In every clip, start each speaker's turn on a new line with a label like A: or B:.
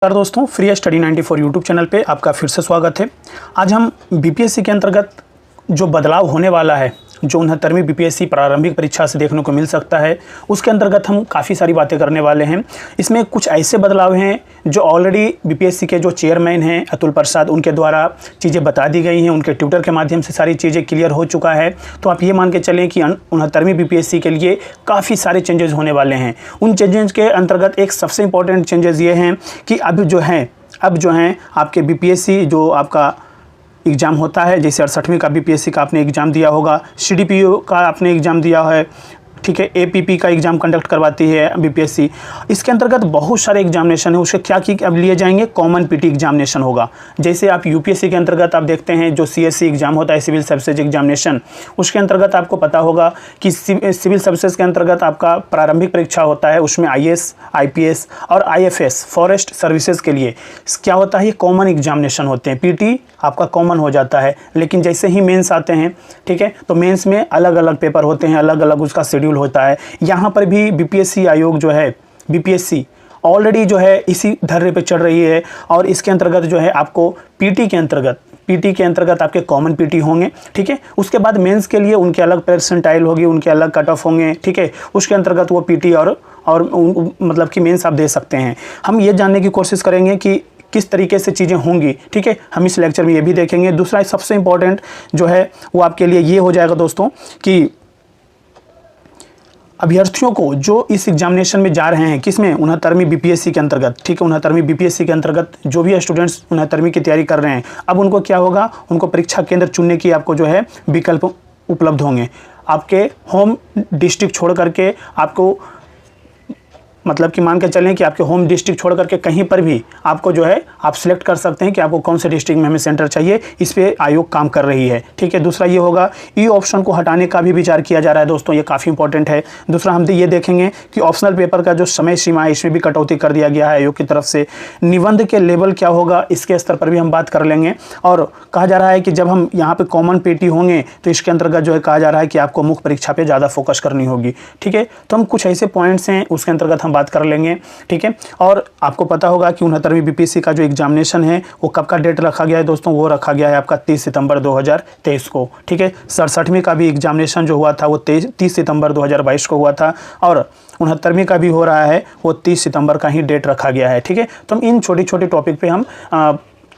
A: नमस्कार दोस्तों, free study 94 YouTube channel पे आपका फिर से स्वागत है। आज हम बीपीएससी के अंतर्गत जो बदलाव होने वाला है, जो 69वीं बीपीएससी प्रारंभिक परीक्षा से देखने को मिल सकता है, उसके अंतर्गत हम काफ़ी सारी बातें करने वाले हैं। इसमें कुछ ऐसे बदलाव हैं जो ऑलरेडी बीपीएससी के जो चेयरमैन हैं अतुल प्रसाद, उनके द्वारा चीज़ें बता दी गई हैं, उनके ट्विटर के माध्यम से सारी चीज़ें क्लियर हो चुका है। तो आप ये मान के चलें कि 69वीं बीपीएससी के लिए काफ़ी सारे चेंजेस होने वाले हैं। उन चेंजेस के अंतर्गत एक सबसे इंपॉर्टेंट चेंजेस ये हैं कि अब जो हैं आपके बीपीएससी जो आपका एग्ज़ाम होता है, जैसे 68वीं का बीपीएससी का आपने एग्ज़ाम दिया होगा, सीडीपीओ का आपने एग्ज़ाम दिया है, ठीक है, एपीपी का एग्ज़ाम कंडक्ट करवाती है बीपीएससी। इसके अंतर्गत बहुत सारे एग्जामिनेशन है, उसके क्या की अब लिए जाएंगे, कॉमन पीटी एग्जामिनेशन होगा। जैसे आप यूपीएससी के अंतर्गत आप देखते हैं जो सीएससी एग्ज़ाम होता है, सिविल सर्विसेज एग्जामिनेशन, उसके अंतर्गत आपको पता होगा कि सिविल सर्विसेज के अंतर्गत आपका प्रारंभिक परीक्षा होता है, उसमें आईएएस, आईपीएस और आईएफएस फॉरेस्ट सर्विसेज के लिए क्या होता है, ये कॉमन एग्जामिनेशन होते हैं। पीटी आपका कॉमन हो जाता है, लेकिन जैसे ही मेंस आते हैं, ठीक है, तो मेंस में अलग अलग पेपर होते हैं, अलग अलग उसका शेड्यूल होता है। यहाँ पर भी बीपीएससी आयोग जो है, बीपीएससी ऑलरेडी जो है इसी धर्रे पे चढ़ रही है और इसके अंतर्गत जो है आपको पीटी के अंतर्गत आपके कॉमन पीटी होंगे, ठीक है। उसके बाद मेंस के लिए उनके अलग परसेंटाइल होगी, उनके अलग कट ऑफ होंगे, ठीक है। उसके अंतर्गत वो पीटी और मतलब कि मेंस आप दे सकते हैं। हम ये जानने की कोशिश करेंगे कि किस तरीके से चीज़ें होंगी, ठीक है, हम इस लेक्चर में ये भी देखेंगे। दूसरा सबसे इम्पोर्टेंट जो है वो आपके लिए ये हो जाएगा दोस्तों कि अभ्यर्थियों को जो इस एग्जामिनेशन में जा रहे हैं, किसमें, 69वीं बीपीएससी के अंतर्गत, ठीक है, 69वीं बीपीएससी के अंतर्गत जो भी स्टूडेंट्स 69वीं की तैयारी कर रहे हैं, अब उनको क्या होगा, उनको परीक्षा केंद्र चुनने की आपको जो है विकल्प उपलब्ध होंगे। आपके होम डिस्ट्रिक्ट छोड़ करके आपको, मतलब कि मान के चलें कि आपके होम डिस्ट्रिक्ट छोड़ करके कहीं पर भी आपको जो है आप सिलेक्ट कर सकते हैं कि आपको कौन से डिस्ट्रिक्ट में हमें सेंटर चाहिए। इस पे आयोग काम कर रही है, ठीक है। दूसरा ये होगा, ई ऑप्शन को हटाने का भी विचार किया जा रहा है दोस्तों, ये काफ़ी इंपॉर्टेंट है। दूसरा हम ये देखेंगे कि ऑप्शनल पेपर का जो समय सीमा है, इसमें भी कटौती कर दिया गया है आयोग की तरफ से। निबंध के लेवल क्या होगा, इसके स्तर पर भी हम बात कर लेंगे। और कहा जा रहा है कि जब हम यहाँ पे कॉमन पीटी होंगे तो इसके अंतर्गत जो है कहा जा रहा है कि आपको मुख्य परीक्षा पे ज़्यादा फोकस करनी होगी, ठीक है। तो हम कुछ ऐसे पॉइंट्स हैं उसके अंतर्गत हम बात कर लेंगे, ठीक है। और आपको पता होगा कि 69वीं बीपीएससी का जो एग्जामिनेशन है वो कब का डेट रखा गया है दोस्तों, वो रखा गया है आपका 30 सितंबर 2023 को, ठीक है। 67वीं का भी एग्जामिनेशन जो हुआ था वो 30 सितंबर 2022 को हुआ था और 69वीं का भी हो रहा है, वो 30 सितंबर का ही डेट रखा गया है, ठीक है। तो हम इन छोटी छोटी टॉपिक पे हम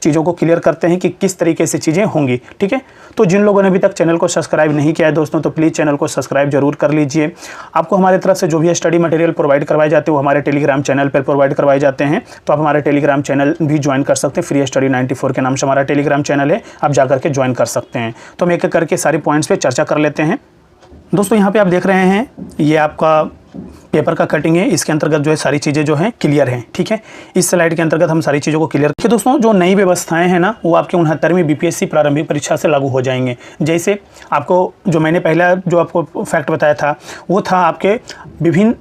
A: चीज़ों को क्लियर करते हैं कि किस तरीके से चीज़ें होंगी, ठीक है। तो जिन लोगों ने अभी तक चैनल को सब्सक्राइब नहीं किया है दोस्तों, तो प्लीज़ चैनल को सब्सक्राइब जरूर कर लीजिए। आपको हमारे तरफ से जो भी स्टडी मटेरियल प्रोवाइड करवाए जाते हैं वो हमारे टेलीग्राम चैनल पर प्रोवाइड करवाए जाते हैं, तो आप हमारे टेलीग्राम चैनल भी ज्वाइन कर सकते हैं। फ्री स्टडी 94 के नाम से हमारा टेलीग्राम चैनल है, आप जा करके ज्वाइन कर सकते हैं। तो हम एक एक करके सारे पॉइंट्स पर चर्चा कर लेते हैं दोस्तों। यहाँ पर आप देख रहे हैं ये आपका पेपर का कटिंग है, इसके अंतर्गत जो है सारी चीज़ें जो हैं क्लियर हैं, ठीक है। इस स्लाइड के अंतर्गत हम सारी चीज़ों को क्लियर किए दोस्तों। जो नई व्यवस्थाएं हैं ना, वो आपके 69वीं बीपीएससी प्रारंभिक परीक्षा से लागू हो जाएंगे। जैसे आपको जो मैंने पहला जो आपको फैक्ट बताया था वो था आपके विभिन्न,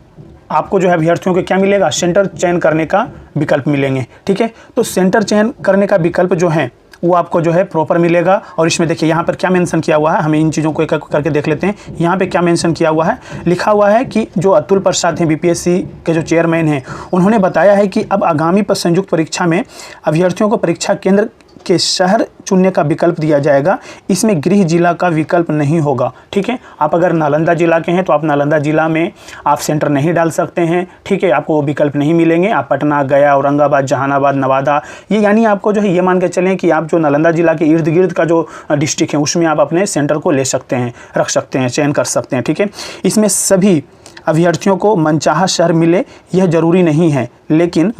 A: आपको जो है अभ्यर्थियों को क्या मिलेगा, सेंटर चयन करने का विकल्प मिलेंगे, ठीक है। तो सेंटर चयन करने का विकल्प जो है वो आपको जो है प्रॉपर मिलेगा। और इसमें देखिए यहाँ पर क्या मेंशन किया हुआ है, हमें इन चीज़ों को एक एक करके देख लेते हैं। यहाँ पे क्या मेंशन किया हुआ है, लिखा हुआ है कि जो अतुल प्रसाद हैं बीपीएससी के जो चेयरमैन हैं, उन्होंने बताया है कि अब आगामी संयुक्त परीक्षा में अभ्यर्थियों को परीक्षा केंद्र के शहर चुनने का विकल्प दिया जाएगा। इसमें गृह जिला का विकल्प नहीं होगा, ठीक है। आप अगर नालंदा जिला के हैं तो आप नालंदा जिला में आप सेंटर नहीं डाल सकते हैं, ठीक है, आपको वो विकल्प नहीं मिलेंगे। आप पटना, गया, औरंगाबाद, जहानाबाद, नवादा, ये यानी आपको जो है ये मान के चलें कि आप जो नालंदा जिला के इर्द गिर्द का जो डिस्ट्रिक्ट है उसमें आप अपने सेंटर को ले सकते हैं, रख सकते हैं, चयन कर सकते हैं, ठीक है। इसमें सभी अभ्यर्थियों को मनचाहा शहर मिले यह जरूरी नहीं है, लेकिन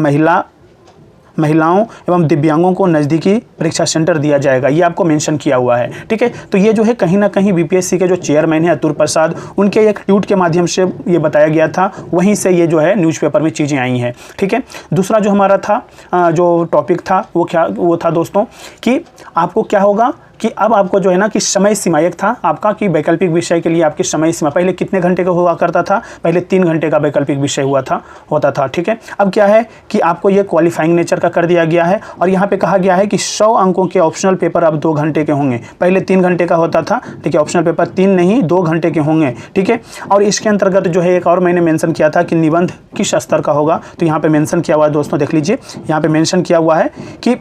A: महिलाओं एवं दिव्यांगों को नज़दीकी परीक्षा सेंटर दिया जाएगा, ये आपको मेंशन किया हुआ है, ठीक है। तो ये जो है कहीं ना कहीं बीपीएससी के जो चेयरमैन हैं अतुल प्रसाद, उनके एक ट्वीट के माध्यम से ये बताया गया था, वहीं से ये जो है न्यूज़पेपर में चीज़ें आई हैं, ठीक है। दूसरा जो हमारा था जो टॉपिक था वो था दोस्तों कि आपको क्या होगा, कि अब आपको जो है ना कि समय सीमा एक था आपका कि वैकल्पिक विषय के लिए आपकी समय सीमा पहले कितने घंटे का हुआ करता था, पहले 3 घंटे का वैकल्पिक विषय होता था, ठीक है। अब क्या है कि आपको ये क्वालिफाइंग नेचर का कर दिया गया है और यहाँ पे कहा गया है कि 100 अंकों के ऑप्शनल पेपर अब 2 घंटे के होंगे, पहले 3 घंटे का होता था, ठीक है। ऑप्शनल पेपर 3 नहीं 2 घंटे के होंगे, ठीक है। और इसके अंतर्गत जो है एक और मैंने मेंशन किया था कि निबंध किस स्तर का होगा, तो यहाँ पे मेंशन किया हुआ है दोस्तों, देख लीजिए यहाँ पे मेंशन किया हुआ है कि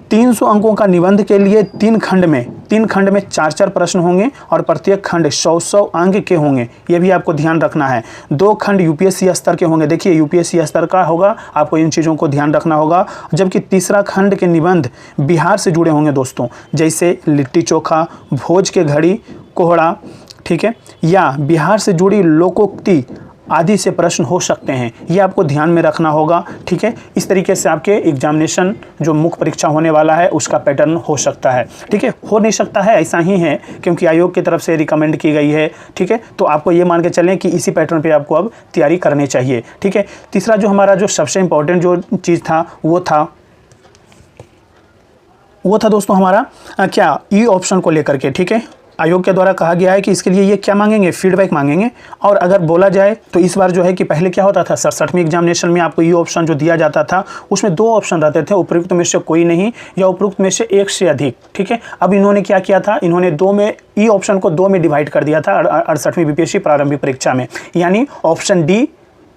A: 300 अंकों का निबंध के लिए 3 खंड में 4-4 प्रश्न होंगे और प्रत्येक खंड 100-100 अंक के होंगे, ये भी आपको ध्यान रखना है। 2 खंड यूपीएससी स्तर के होंगे, देखिए यूपीएससी स्तर का होगा, आपको इन चीज़ों को ध्यान रखना होगा। जबकि तीसरा खंड के निबंध बिहार से जुड़े होंगे दोस्तों, जैसे लिट्टी चोखा, भोज के घड़ी कोहड़ा, ठीक है, या बिहार से जुड़ी लोकोक्ति आदि से प्रश्न हो सकते हैं, ये आपको ध्यान में रखना होगा, ठीक है। इस तरीके से आपके एग्जामिनेशन जो मुख्य परीक्षा होने वाला है उसका पैटर्न हो सकता है, ठीक है। हो नहीं सकता है, ऐसा ही है क्योंकि आयोग की तरफ से रिकमेंड की गई है, ठीक है। तो आपको ये मान के चलें कि इसी पैटर्न पे आपको अब तैयारी करनी चाहिए, ठीक है। तीसरा जो हमारा जो सबसे इम्पोर्टेंट जो चीज़ था वो था दोस्तों हमारा क्या ई ऑप्शन को लेकर के, ठीक है। आयोग के द्वारा कहा गया है कि इसके लिए ये क्या मांगेंगे, फीडबैक मांगेंगे। और अगर बोला जाए तो इस बार जो है कि पहले क्या होता था 67वीं एग्जामिनेशन में आपको ये ऑप्शन जो दिया जाता था उसमें 2 ऑप्शन रहते थे, उपयुक्त में से कोई नहीं या उपयुक्त में से 1 से अधिक, ठीक है। अब इन्होंने क्या किया था, इन्होंने 2 में ई ऑप्शन को 2 में डिवाइड कर दिया था 68वीं बीपीएससी प्रारंभिक परीक्षा में, यानी ऑप्शन डी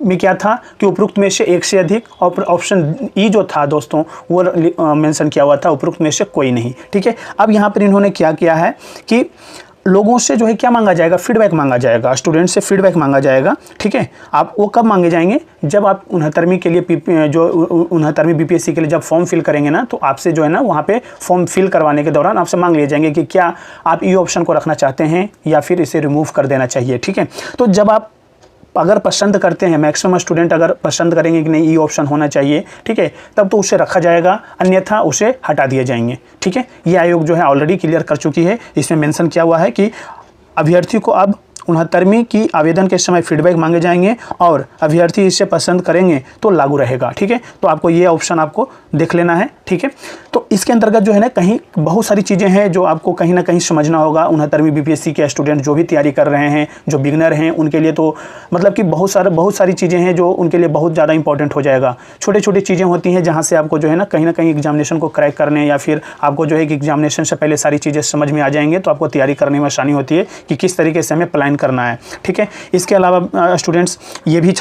A: में क्या था कि उपयुक्त में से 1 से अधिक, और ऑप्शन ई जो था दोस्तों वो मेंशन किया हुआ था उपयुक्त में से कोई नहीं, ठीक है। अब यहाँ पर इन्होंने क्या किया है कि लोगों से जो है क्या मांगा जाएगा, फीडबैक मांगा जाएगा, स्टूडेंट से फीडबैक मांगा जाएगा, ठीक है। आप वो कब मांगे जाएंगे, जब आप 69वीं के लिए 69वीं बीपीएससी के लिए जब फॉर्म फिल करेंगे ना, तो आपसे जो है ना वहाँ पे फॉर्म फिल करवाने के दौरान आपसे मांग लिए जाएंगे कि क्या आप ई ऑप्शन को रखना चाहते हैं या फिर इसे रिमूव कर देना चाहिए, ठीक है। तो जब आप अगर पसंद करते हैं, मैक्सिमम स्टूडेंट अगर पसंद करेंगे कि नहीं ई ऑप्शन होना चाहिए, ठीक है, तब तो उसे रखा जाएगा, अन्यथा उसे हटा दिए जाएंगे, ठीक है। ये आयोग जो है ऑलरेडी क्लियर कर चुकी है, इसमें मेंशन किया हुआ है कि अभ्यर्थी को अब 69वीं की आवेदन के समय फीडबैक मांगे जाएंगे और अभ्यर्थी इसे पसंद करेंगे तो लागू रहेगा, ठीक है। तो आपको ये ऑप्शन आपको देख लेना है, ठीक है। तो इसके अंतर्गत जो है ना कहीं बहुत सारी चीज़ें हैं जो आपको कहीं ना कहीं समझना होगा। 69वीं बीपीएससी के स्टूडेंट जो भी तैयारी कर रहे हैं, जो बिगनर हैं, उनके लिए तो मतलब कि बहुत सारी चीज़ें हैं जो उनके लिए बहुत ज़्यादा इंपॉर्टेंट हो जाएगा। छोटी छोटी चीज़ें होती हैं जहाँ से आपको जो है ना कहीं एग्जामिनेशन को क्रैक करने या फिर आपको जो है कि एग्जामिनेशन से पहले सारी चीज़ें समझ में आ जाएंगे, तो आपको तैयारी करने में आसानी होती है कि किस तरीके से हमें प्लान करना है, ठीक है। इसके अलावा स्टूडेंट्स ये भी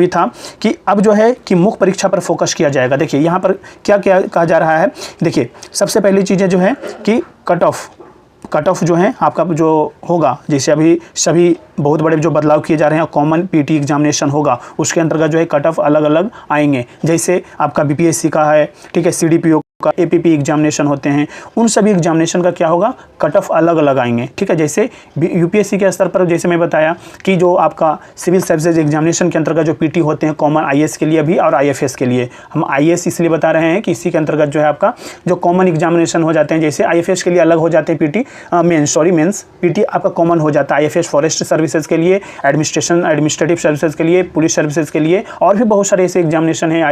A: था कि अब जो है कि मुख्य परीक्षा पर फोकस किया जाएगा। देखिए यहाँ पर क्या कहा जा रहा है, देखिए सबसे पहली चीज़ें जो है कि कट ऑफ जो है आपका जो होगा, जैसे अभी सभी बहुत बड़े जो बदलाव किए जा रहे हैं, कॉमन पीटी एग्जामिनेशन होगा, उसके अंतर्गत जो है कट ऑफ अलग अलग आएंगे। जैसे आपका बीपीएससी का है, ठीक है, सीडीपीओ का एपीपी एग्जामिनेशन होते हैं, उन सभी एग्जामिनेशन का क्या होगा, कट ऑफ अलग अलग आएंगे, ठीक है। जैसे यूपीएससी के स्तर पर जैसे मैं बताया कि जो आपका सिविल सर्विसेज एग्जामिनेशन के अंतर्गत जो पीटी होते हैं कॉमन आईएएस के लिए भी और आईएफएस के लिए, हम आईएएस इसलिए बता रहे हैं कि इसी के अंतर्गत जो है आपका जो कॉमन एग्जामिनेशन हो जाते हैं, जैसे आईएफएस के लिए अलग हो जाते हैं पीटी, मेंस पीटी आपका कॉमन हो जाता है आईएफएस फॉरेस्ट सर्विसेज के लिए, एडमिनिस्ट्रेटिव सर्विसेज के लिए, पुलिस सर्विसेज के लिए, और भी बहुत सारे ऐसे एग्जामिनेशन है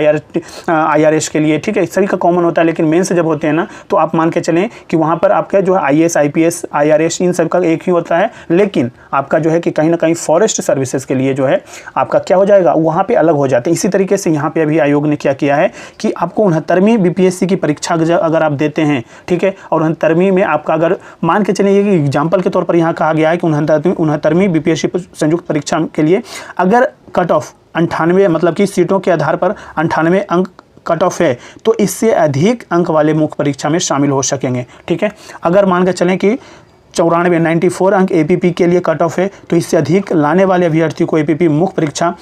A: IRS के लिए, ठीक है, सभी का कॉमन होता है। लेकिन मेंस जब होते हैं ना तो आप मान के चलें कि वहाँ पर आपका जो है आईएएस आईपीएस IRS इन सब का एक ही होता है, लेकिन आपका जो है कि कहीं ना कहीं फॉरेस्ट सर्विसेज के लिए जो है आपका क्या हो जाएगा, वहाँ पे अलग हो जाते हैं। इसी तरीके से यहाँ पे अभी आयोग ने क्या किया है कि आपको 69वीं बीपीएससी की परीक्षा अगर आप देते हैं, ठीक है, और 69वीं में आपका अगर मान के चलिए कि एग्जाम्पल के तौर पर यहाँ कहा गया है कि 69वीं बीपीएससी संयुक्त परीक्षा के लिए अगर कट ऑफ 98 मतलब कि सीटों के आधार पर 98 अंक कट ऑफ है, तो इससे अधिक अंक वाले मुख्य परीक्षा में शामिल हो सकेंगे, ठीक है। अगर मान के चलें कि 94 अंक एपीपी के लिए कट ऑफ है, तो इससे अधिक लाने वाले अभ्यर्थी को एपीपी मुख्य परीक्षा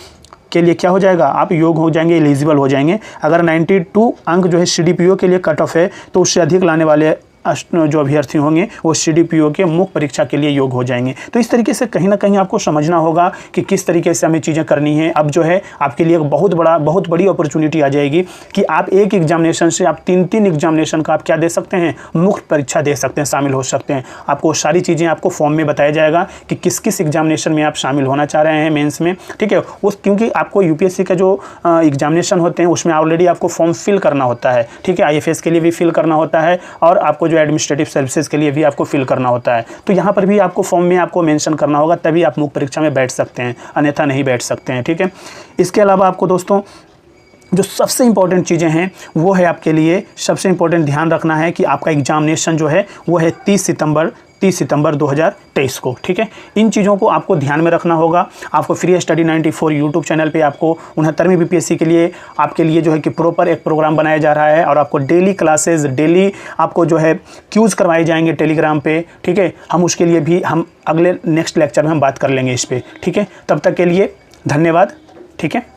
A: के लिए क्या हो जाएगा, आप योग्य हो जाएंगे, एलिजिबल हो जाएंगे। अगर 92 अंक जो है सीडीपीओ के लिए कट ऑफ है, तो उससे अधिक लाने वाले जो अभ्यर्थी होंगे वो सीडीपीओ के मुख्य परीक्षा के लिए योग्य हो जाएंगे। तो इस तरीके से कहीं ना कहीं आपको समझना होगा कि किस तरीके से हमें चीज़ें करनी है। अब जो है आपके लिए एक बहुत बड़ी अपॉर्चुनिटी आ जाएगी कि आप एक एग्जामिनेशन से आप 3 एग्जामिनेशन का आप क्या दे सकते हैं, मुख्य परीक्षा दे सकते हैं, शामिल हो सकते हैं। आपको सारी चीज़ें आपको फॉर्म में बताया जाएगा कि किस किस एग्जामिनेशन में आप शामिल होना चाह रहे हैं मेंस में, ठीक है। उस क्योंकि आपको यूपीएससी का जो एग्जामिनेशन होते हैं उसमें ऑलरेडी आपको फॉर्म फिल करना होता है, ठीक है, आईएफएस के लिए भी फिल करना होता है, और आपको जो एडमिनिस्ट्रेटिव सर्विसेज के लिए भी आपको फिल करना होता है। तो यहाँ पर भी आपको फॉर्म में आपको मेंशन करना होगा, तभी आप मुख्य परीक्षा में बैठ सकते हैं, अन्यथा नहीं बैठ सकते हैं। ठीक है, इसके अलावा आपको दोस्तों जो सबसे इंपॉर्टेंट चीज़ें हैं वो है आपके लिए, सबसे इंपॉर्टेंट ध्यान रखना है कि आपका एग्जामिनेशन जो है वो है 30 सितंबर 2023 को। ठीक है, इन चीज़ों को आपको ध्यान में रखना होगा। आपको फ्री स्टडी 94 यूट्यूब चैनल पे आपको 69वीं बीपीएससी के लिए आपके लिए जो है कि प्रॉपर एक प्रोग्राम बनाया जा रहा है, और आपको डेली क्लासेस, डेली आपको जो है क्यूज़ करवाए जाएंगे टेलीग्राम पे। ठीक है, हम उसके लिए भी हम अगले नेक्स्ट लेक्चर में हम बात कर लेंगे इस पर। ठीक है, तब तक के लिए धन्यवाद। ठीक है।